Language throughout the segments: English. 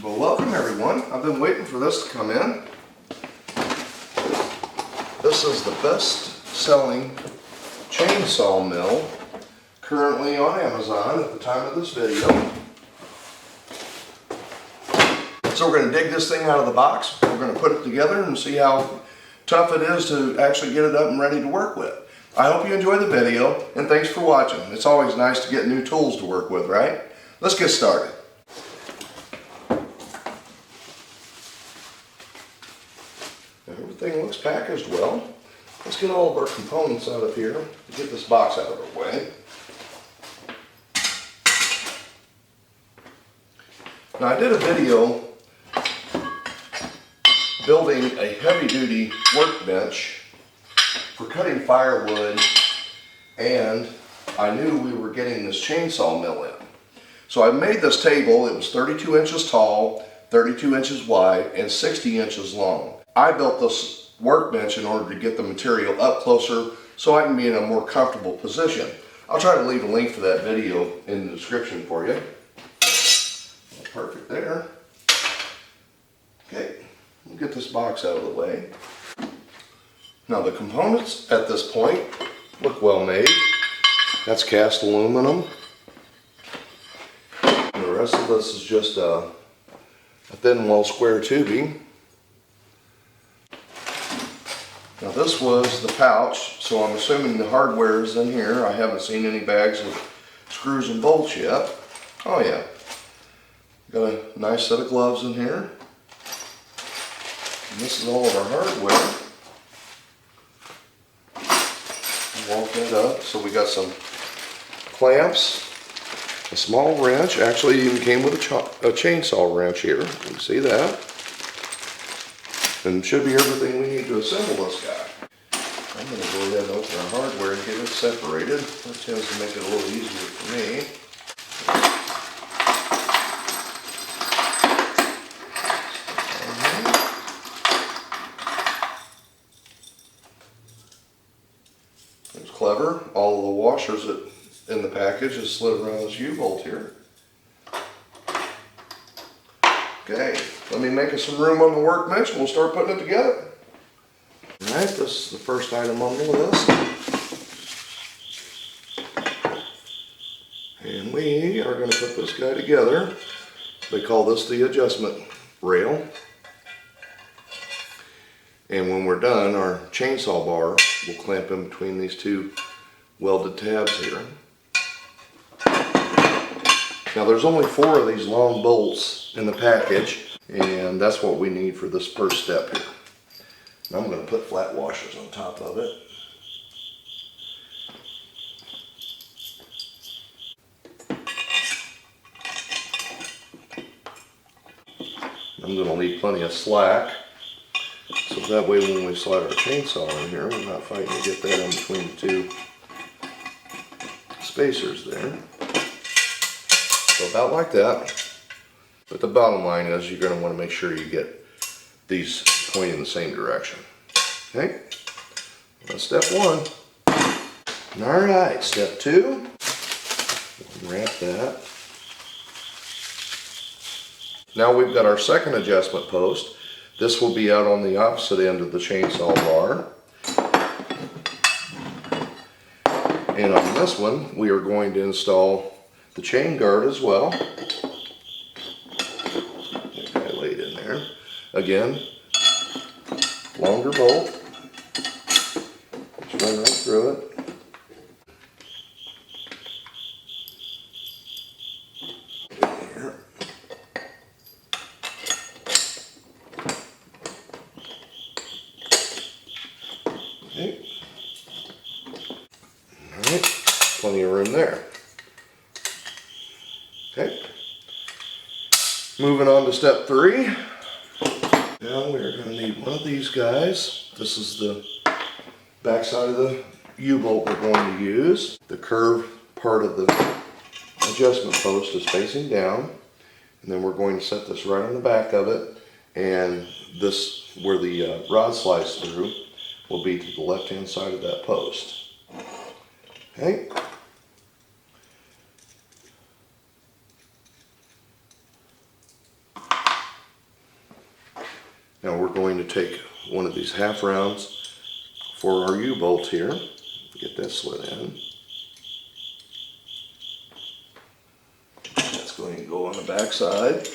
Well, welcome everyone. I've been waiting for this to come in. This is the best-selling chainsaw mill currently on Amazon at the time of this video. So we're going to dig this thing out of the box. We're going to put it together and see how tough it is to actually get it up and ready to work with. I hope you enjoyed the video, and thanks for watching. It's always nice to get new tools to work with, right? Let's get started. Everything looks packaged well. Let's get all of our components out of here to get this box out of our way. Now, I did a video building a heavy-duty workbench for cutting firewood, and I knew we were getting this chainsaw mill in. So I made this table. It was 32 inches tall, 32 inches wide, and 60 inches long. I built this workbench in order to get the material up closer so I can be in a more comfortable position. I'll try to leave a link for that video in the description for you. Perfect there. Okay, we'll get this box out of the way. Now the components at this point look well made. That's cast aluminum. And the rest of this is just a thin wall square tubing. Now this was the pouch, so I'm assuming the hardware is in here. I haven't seen any bags of screws and bolts yet. Oh yeah. Got a nice set of gloves in here. And this is all of our hardware. Walk that up. So we got some clamps, a small wrench. Actually, it even came with a chainsaw wrench here. You can see that. And should be everything we need to assemble this guy. I'm going to go ahead and open our hardware and get it separated. That tends to make it a little easier for me. It's clever. All of the washers in the package is slid around this U-bolt here. Okay, let me make us some room on the workbench and we'll start putting it together. Alright, this is the first item on the list. And we are going to put this guy together. They call this the adjustment rail. And when we're done, our chainsaw bar will clamp in between these two welded tabs here. Now there's only 4 of these long bolts in the package, and that's what we need for this first step here. Now I'm going to put flat washers on top of it. I'm going to leave plenty of slack, so that way when we slide our chainsaw in here, we're not fighting to get that in between the two spacers there. So about like that. But the bottom line is you're going to want to make sure you get these pointing in the same direction. Okay, that's step 1. Alright, step 2. Wrap that. Now we've got our second adjustment post. This will be out on the opposite end of the chainsaw bar. And on this one, we are going to install the chain guard as well. That guy laid in there. Again, longer bolt. Just run right through it. Here. Okay. Alright, plenty of room there. Okay, moving on to step 3. Now we're going to need one of these guys. This is the back side of the U-bolt we're going to use. The curved part of the adjustment post is facing down, and then we're going to set this right on the back of it, and this, where the rod slides through, will be to the left-hand side of that post. Okay. Now we're going to take one of these half rounds for our U-bolt here. Get that slid in. That's going to go on the back side.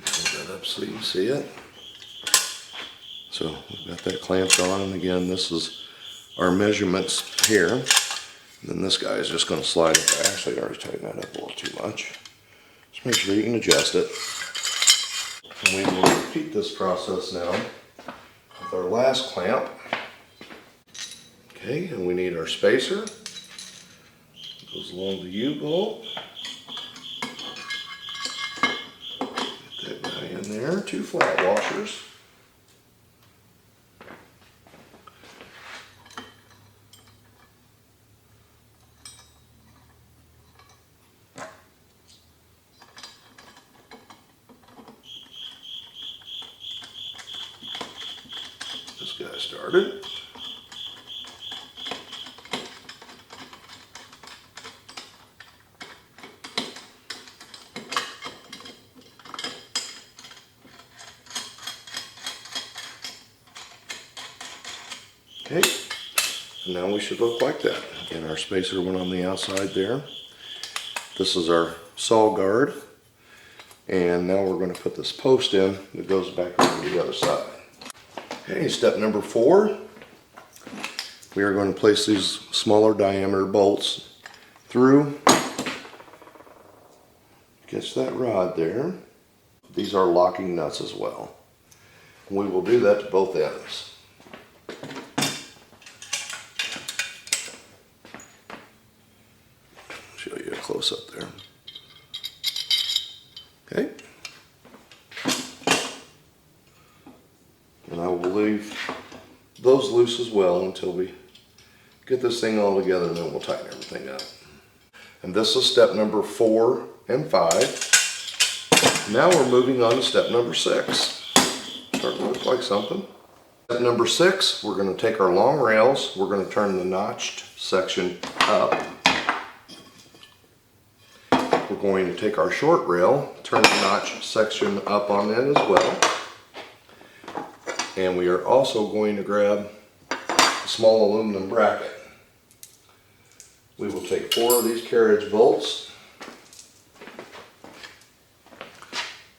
Hold that up so you can see it. So we've got that clamped on, and again, this is our measurements here. And then this guy is just going to slide it. I actually already tightened that up a little too much. Just make sure you can adjust it. And we will repeat this process now with our last clamp. Okay, and we need our spacer. It goes along the U-bolt. Get that guy in there. 2 flat washers. This guy started. Okay, and now we should look like that. Again, our spacer went on the outside there. This is our saw guard, and now we're going to put this post in that goes back over the other side. Okay, step number 4. We are going to place these smaller diameter bolts through. Catch that rod there. These are locking nuts as well. We will do that to both ends. Show you a close up there. Okay. And I will leave those loose as well until we get this thing all together, and then we'll tighten everything up. And this is step number 4 and 5. Now we're moving on to step number 6. Starting to look like something. Step number 6, we're going to take our long rails, we're going to turn the notched section up. We're going to take our short rail, turn the notch section up on it as well. And we are also going to grab a small aluminum bracket. We will take 4 of these carriage bolts.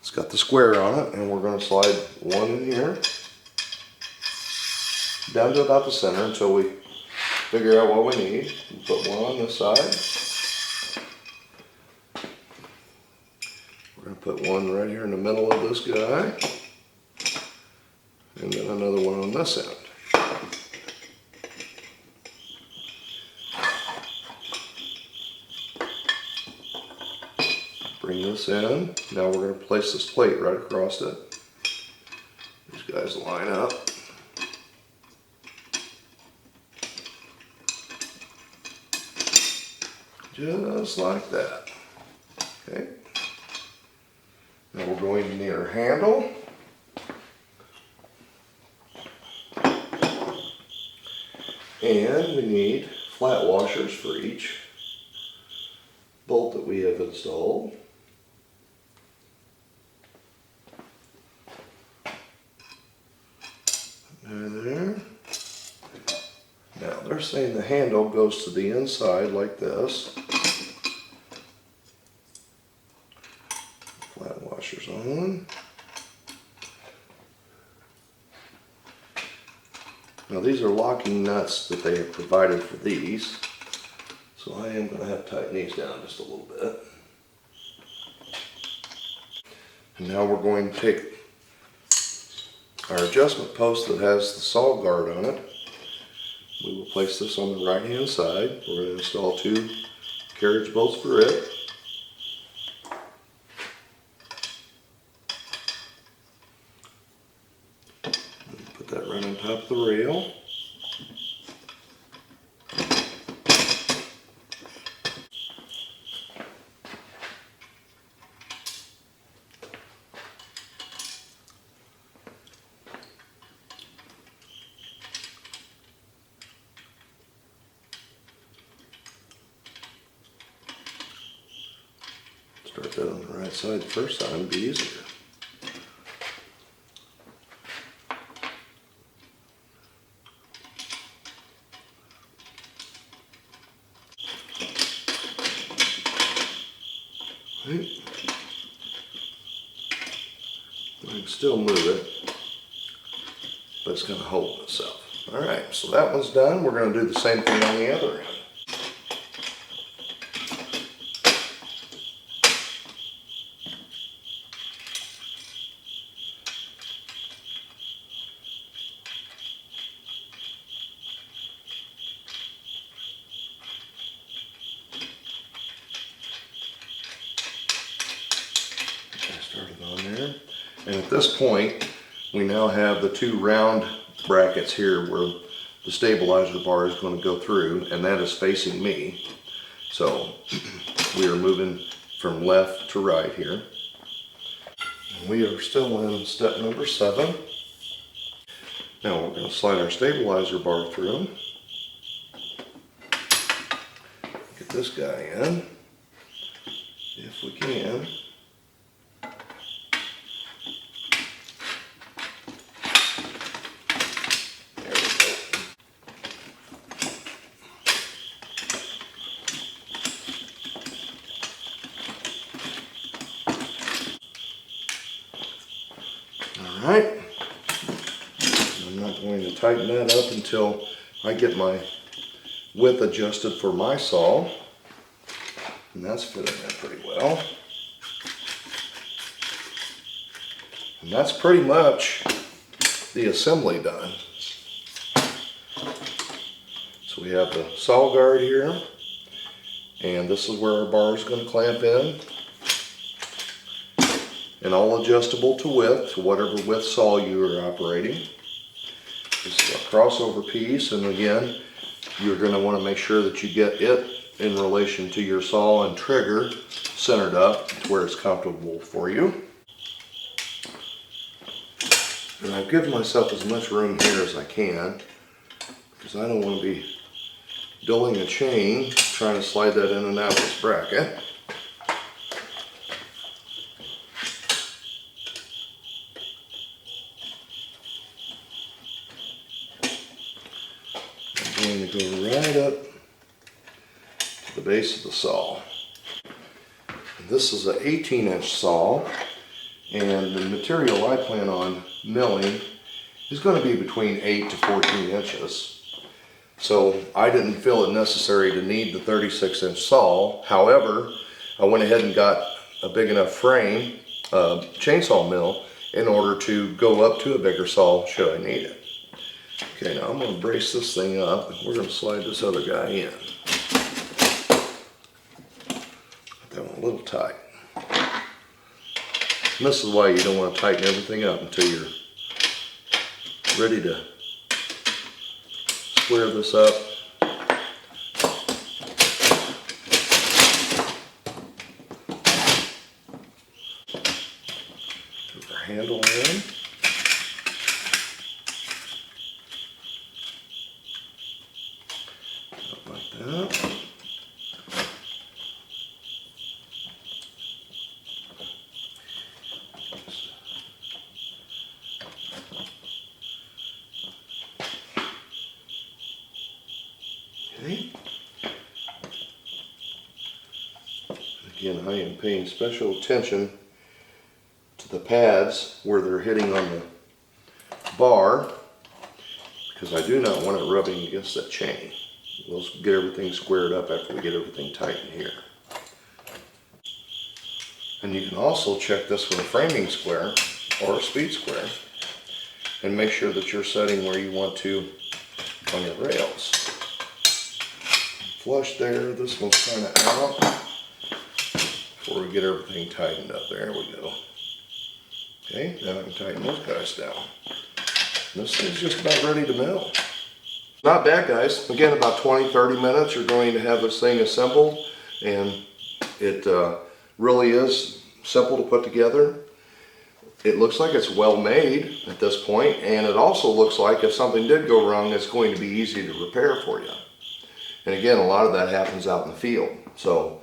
It's got the square on it, and we're going to slide one in here, down to about the center until we figure out what we need. We'll put one on this side. We're going to put one right here in the middle of this guy, and then another one on this end. Bring this in. Now we're going to place this plate right across it. These guys line up. Just like that. Okay. Now we're going to need our handle. And we need flat washers for each bolt that we have installed. There. Now they're saying the handle goes to the inside like this. Flat washers on. Now these are locking nuts that they have provided for these, so I am going to have to tighten these down just a little bit. And now we're going to take our adjustment post that has the saw guard on it. We will place this on the right hand side. We're going to install 2 carriage bolts for it. Put that right on top of the rail. that on the right side the first time, it'd be easier. Right. I can still move it, but it's going to hold itself. Alright, so that one's done. We're going to do the same thing on the other end. And at this point, we now have the two round brackets here where the stabilizer bar is going to go through, and that is facing me. So we are moving from left to right here. And we are still in step number 7. Now we're going to slide our stabilizer bar through. Get this guy in, if we can. Alright, I'm not going to tighten that up until I get my width adjusted for my saw, and that's fitting in pretty well. And that's pretty much the assembly done. So we have the saw guard here, and this is where our bar is going to clamp in. And all adjustable to width, to whatever width saw you are operating. This is a crossover piece, and again, you're going to want to make sure that you get it in relation to your saw and trigger centered up to where it's comfortable for you. And I've given myself as much room here as I can, because I don't want to be dulling a chain trying to slide that in and out of this bracket. I'm going to go right up to the base of the saw. This is an 18-inch saw, and the material I plan on milling is going to be between 8 to 14 inches. So I didn't feel it necessary to need the 36-inch saw. However, I went ahead and got a big enough frame chainsaw mill in order to go up to a bigger saw should I need it. Okay, now I'm going to brace this thing up, and we're going to slide this other guy in. Put that one a little tight. And this is why you don't want to tighten everything up until you're ready to square this up. Put our handle in. Like that. Okay. Again, I am paying special attention to the pads where they're hitting on the bar, because I do not want it rubbing against that chain. We'll get everything squared up after we get everything tight in here. And you can also check this with a framing square or a speed square and make sure that you're setting where you want to on your rails. Flush there, this one's kind of out before we get everything tightened up. There we go. Okay, now I can tighten those guys down. This thing's just about ready to mill. Not bad, guys. Again, about 20-30 minutes you're going to have this thing assembled, and it really is simple to put together. It looks like it's well made at this point, and it also looks like if something did go wrong, it's going to be easy to repair for you. And again, a lot of that happens out in the field. So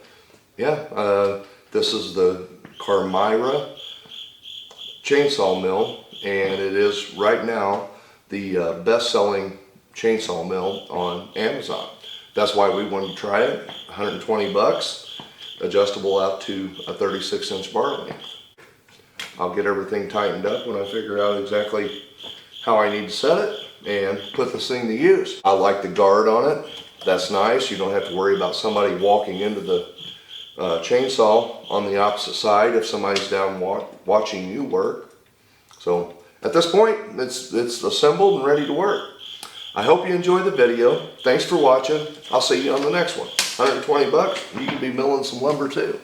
yeah, This is the Carmira chainsaw mill, and it is right now the best-selling chainsaw mill on Amazon. That's why we wanted to try it. 120 bucks, adjustable out to a 36-inch bar length. I'll get everything tightened up when I figure out exactly how I need to set it and put this thing to use. I like the guard on it. That's nice. You don't have to worry about somebody walking into the chainsaw on the opposite side if somebody's down watching you work. So at this point, it's assembled and ready to work. I hope you enjoyed the video. Thanks for watching. I'll see you on the next one. 120 bucks, you can be milling some lumber too.